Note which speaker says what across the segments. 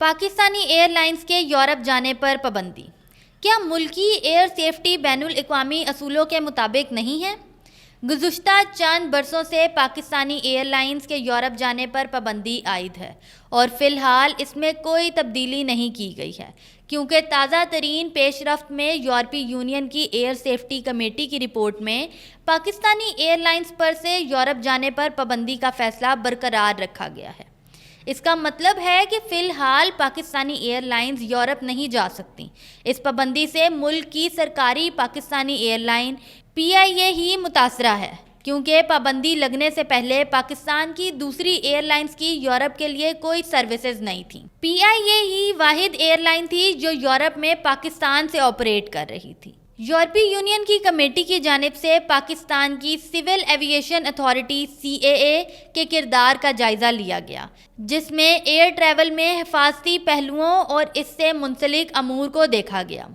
Speaker 1: Pakistani year lines کے Europe جانے پر پابندی کیا ملکی ایئر سیفٹی بین الاقوامی اصولوں کے مطابق نہیں ہے؟ گزشتہ چند برسوں سے پاکستانی ایئر لائنز کے یورپ جانے پر پابندی عائد ہے اور فی الحال اس میں کوئی تبدیلی نہیں کی گئی ہے کیونکہ تازہ ترین پیش رفت میں یورپی یونین کی ایئر سیفٹی کمیٹی کی رپورٹ میں پاکستانی ایئر لائنز پر سے یورپ جانے پر پابندی کا فیصلہ برقرار رکھا گیا ہے۔ اس کا مطلب ہے کہ فی الحال پاکستانی ایئر لائنز یورپ نہیں جا سکتی۔ اس پابندی سے ملک کی سرکاری پاکستانی ایئر لائن PIA ہی متاثرہ ہے کیونکہ پابندی لگنے سے پہلے پاکستان کی دوسری ایئر لائنز کی یورپ کے لیے کوئی سروسز نہیں تھیں۔ PIA ہی واحد ایئر لائن تھی جو یورپ میں پاکستان سے آپریٹ کر رہی تھی۔ یورپی یونین کی کمیٹی کی جانب سے پاکستان کی سول ایویشن اتھارٹی CAA کے کردار کا جائزہ لیا گیا جس میں ایئر ٹریول میں حفاظتی پہلوؤں اور اس سے منسلک امور کو دیکھا گیا۔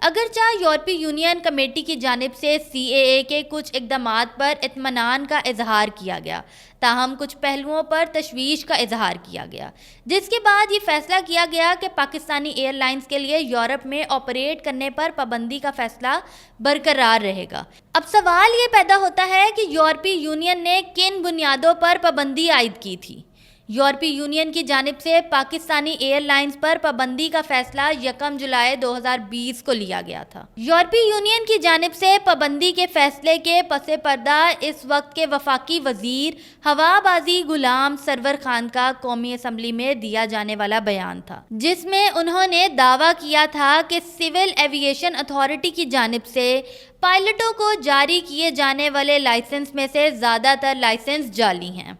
Speaker 1: اگرچہ یورپی یونین کمیٹی کی جانب سے CAA کے کچھ اقدامات پر اطمینان کا اظہار کیا گیا تاہم کچھ پہلوؤں پر تشویش کا اظہار کیا گیا جس کے بعد یہ فیصلہ کیا گیا کہ پاکستانی ایئر لائنز کے لیے یورپ میں آپریٹ کرنے پر پابندی کا فیصلہ برقرار رہے گا۔ اب سوال یہ پیدا ہوتا ہے کہ یورپی یونین نے کن بنیادوں پر پابندی عائد کی تھی؟ یورپی یونین کی جانب سے پاکستانی ایئر لائنز پر پابندی کا فیصلہ 1 جولائی 2020 کو لیا گیا تھا۔ یورپی یونین کی جانب سے پابندی کے فیصلے کے پس پردہ اس وقت کے وفاقی وزیر ہوا بازی غلام سرور خان کا قومی اسمبلی میں دیا جانے والا بیان تھا جس میں انہوں نے دعویٰ کیا تھا کہ سول ایویشن اتھارٹی کی جانب سے پائلٹوں کو جاری کیے جانے والے لائسنس میں سے زیادہ تر لائسنس جعلی ہیں۔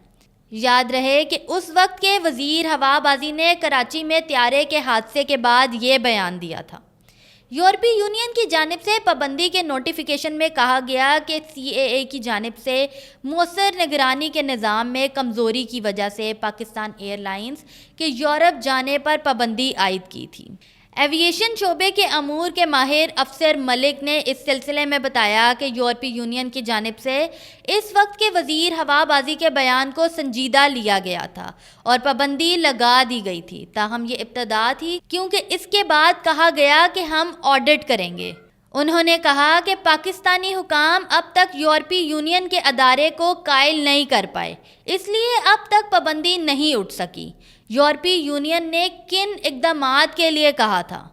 Speaker 1: یاد رہے کہ اس وقت کے وزیر ہوا بازی نے کراچی میں طیارے کے حادثے کے بعد یہ بیان دیا تھا۔ یورپی یونین کی جانب سے پابندی کے نوٹیفیکیشن میں کہا گیا کہ CAA کی جانب سے مؤثر نگرانی کے نظام میں کمزوری کی وجہ سے پاکستان ایئر لائنز کے یورپ جانے پر پابندی عائد کی تھی۔ ایویشن شعبے کے امور کے ماہر افسر ملک نے اس سلسلے میں بتایا کہ یورپی یونین کی جانب سے اس وقت کے وزیر ہوا بازی کے بیان کو سنجیدہ لیا گیا تھا اور پابندی لگا دی گئی تھی تاہم یہ ابتدا تھی کیونکہ اس کے بعد کہا گیا کہ ہم آڈٹ کریں گے۔ انہوں نے کہا کہ پاکستانی حکام اب تک یورپی یونین کے ادارے کو قائل نہیں کر پائے اس لیے اب تک پابندی نہیں اٹھ سکی۔ یورپی یونین نے کن اقدامات کے لیے کہا تھا؟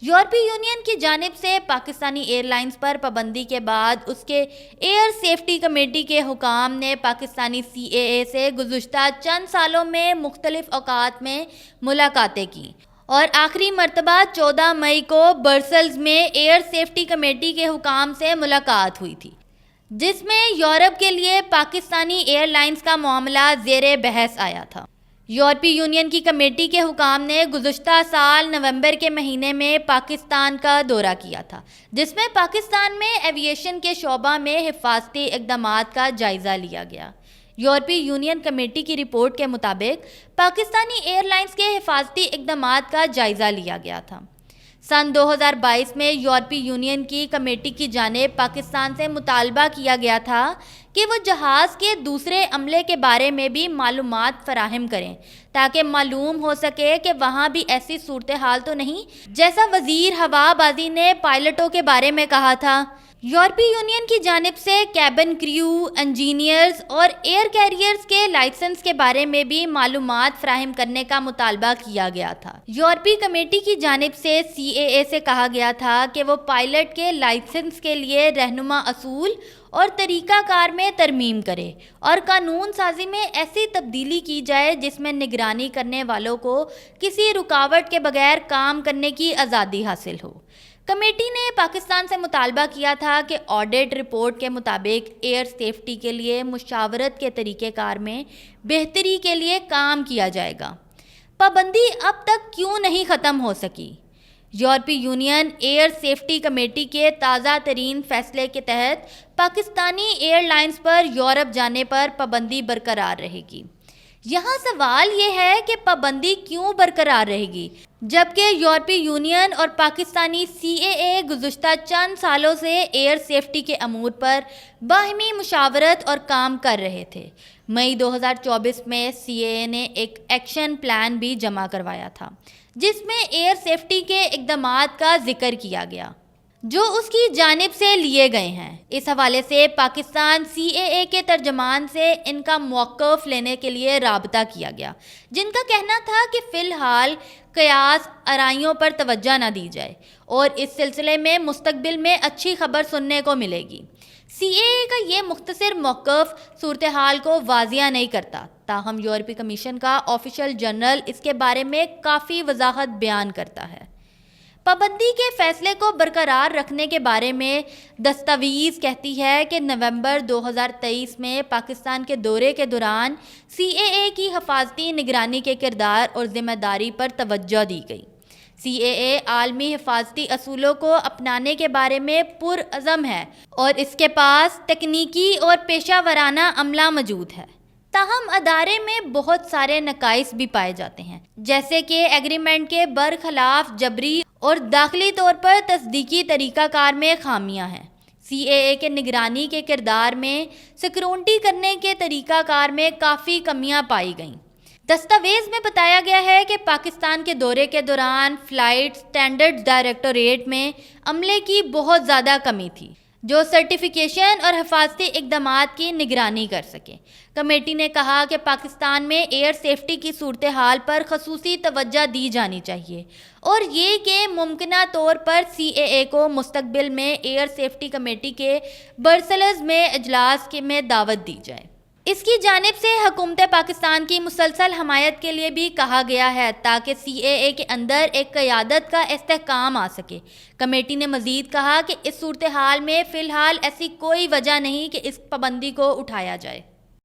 Speaker 1: یورپی یونین کی جانب سے پاکستانی ایئر لائنز پر پابندی کے بعد اس کے ایئر سیفٹی کمیٹی کے حکام نے پاکستانی CAA سے گزشتہ چند سالوں میں مختلف اوقات میں ملاقاتیں کیں اور آخری مرتبہ 14 مئی کو برسلز میں ایئر سیفٹی کمیٹی کے حکام سے ملاقات ہوئی تھی جس میں یورپ کے لیے پاکستانی ایئر لائنز کا معاملہ زیر بحث آیا تھا۔ یورپی یونین کی کمیٹی کے حکام نے گزشتہ سال نومبر کے مہینے میں پاکستان کا دورہ کیا تھا جس میں پاکستان میں ایویشن کے شعبہ میں حفاظتی اقدامات کا جائزہ لیا گیا۔ یورپی یونین کمیٹی کی رپورٹ کے مطابق پاکستانی ایئر لائنز کے حفاظتی اقدامات کا جائزہ لیا گیا تھا۔ سن 2022 میں یورپی یونین کی کمیٹی کی جانب پاکستان سے مطالبہ کیا گیا تھا کہ وہ جہاز کے دوسرے عملے کے بارے میں بھی معلومات فراہم کریں تاکہ معلوم ہو سکے کہ وہاں بھی ایسی صورتحال تو نہیں جیسا وزیر ہوا بازی نے پائلٹوں کے بارے میں کہا تھا۔ یورپی یونین کی جانب سے کیبن کریو، انجینئرز اور ایئر کیریئرز کے لائسنس کے بارے میں بھی معلومات فراہم کرنے کا مطالبہ کیا گیا تھا۔ یورپی کمیٹی کی جانب سے CAA سے کہا گیا تھا کہ وہ پائلٹ کے لائسنس کے لیے رہنما اصول اور طریقہ کار میں ترمیم کرے اور قانون سازی میں ایسی تبدیلی کی جائے جس میں نگرانی کرنے والوں کو کسی رکاوٹ کے بغیر کام کرنے کی آزادی حاصل ہو۔ کمیٹی نے پاکستان سے مطالبہ کیا تھا کہ آڈٹ رپورٹ کے مطابق ایئر سیفٹی کے لیے مشاورت کے طریقہ کار میں بہتری کے لیے کام کیا جائے گا۔ پابندی اب تک کیوں نہیں ختم ہو سکی؟ یورپی یونین ایئر سیفٹی کمیٹی کے تازہ ترین فیصلے کے تحت پاکستانی ایئر لائنز پر یورپ جانے پر پابندی برقرار رہے گی۔ یہاں سوال یہ ہے کہ پابندی کیوں برقرار رہے گی جبکہ یورپی یونین اور پاکستانی CAA گزشتہ چند سالوں سے ایئر سیفٹی کے امور پر باہمی مشاورت اور کام کر رہے تھے۔ مئی 2024 میں CAA نے ایک ایکشن پلان بھی جمع کروایا تھا جس میں ایئر سیفٹی کے اقدامات کا ذکر کیا گیا جو اس کی جانب سے لیے گئے ہیں۔ اس حوالے سے پاکستان CAA کے ترجمان سے ان کا موقف لینے کے لیے رابطہ کیا گیا، جن کا کہنا تھا کہ فی الحال قیاس آرائیوں پر توجہ نہ دی جائے اور اس سلسلے میں مستقبل میں اچھی خبر سننے کو ملے گی۔ CAA کا یہ مختصر موقف صورتحال کو واضح نہیں کرتا، تاہم یورپی کمیشن کا آفیشل جرنل اس کے بارے میں کافی وضاحت بیان کرتا ہے۔ پابندی کے فیصلے کو برقرار رکھنے کے بارے میں دستاویز کہتی ہے کہ نومبر 2023 میں پاکستان کے دورے کے دوران CAA کی حفاظتی نگرانی کے کردار اور ذمہ داری پر توجہ دی گئی۔ CAA عالمی حفاظتی اصولوں کو اپنانے کے بارے میں پرعزم ہے اور اس کے پاس تکنیکی اور پیشہ ورانہ عملہ موجود ہے، تاہم ادارے میں بہت سارے نقائص بھی پائے جاتے ہیں، جیسے کہ ایگریمنٹ کے برخلاف جبری اور داخلی طور پر تصدیقی طریقہ کار میں خامیاں ہیں۔ CAA کے نگرانی کے کردار میں سیکیورٹی کرنے کے طریقہ کار میں کافی کمیاں پائی گئیں۔ دستاویز میں بتایا گیا ہے کہ پاکستان کے دورے کے دوران فلائٹ اسٹینڈرڈز ڈائریکٹوریٹ میں عملے کی بہت زیادہ کمی تھی جو سرٹیفیکیشن اور حفاظتی اقدامات کی نگرانی کر سکے۔ کمیٹی نے کہا کہ پاکستان میں ایئر سیفٹی کی صورتحال پر خصوصی توجہ دی جانی چاہیے اور یہ کہ ممکنہ طور پر CAA کو مستقبل میں ایئر سیفٹی کمیٹی کے برسلز میں اجلاس میں دعوت دی جائے۔ اس کی جانب سے حکومت پاکستان کی مسلسل حمایت کے لیے بھی کہا گیا ہے تاکہ CAA کے اندر ایک قیادت کا استحکام آ سکے۔ کمیٹی نے مزید کہا کہ اس صورتحال میں فی الحال ایسی کوئی وجہ نہیں کہ اس پابندی کو اٹھایا جائے۔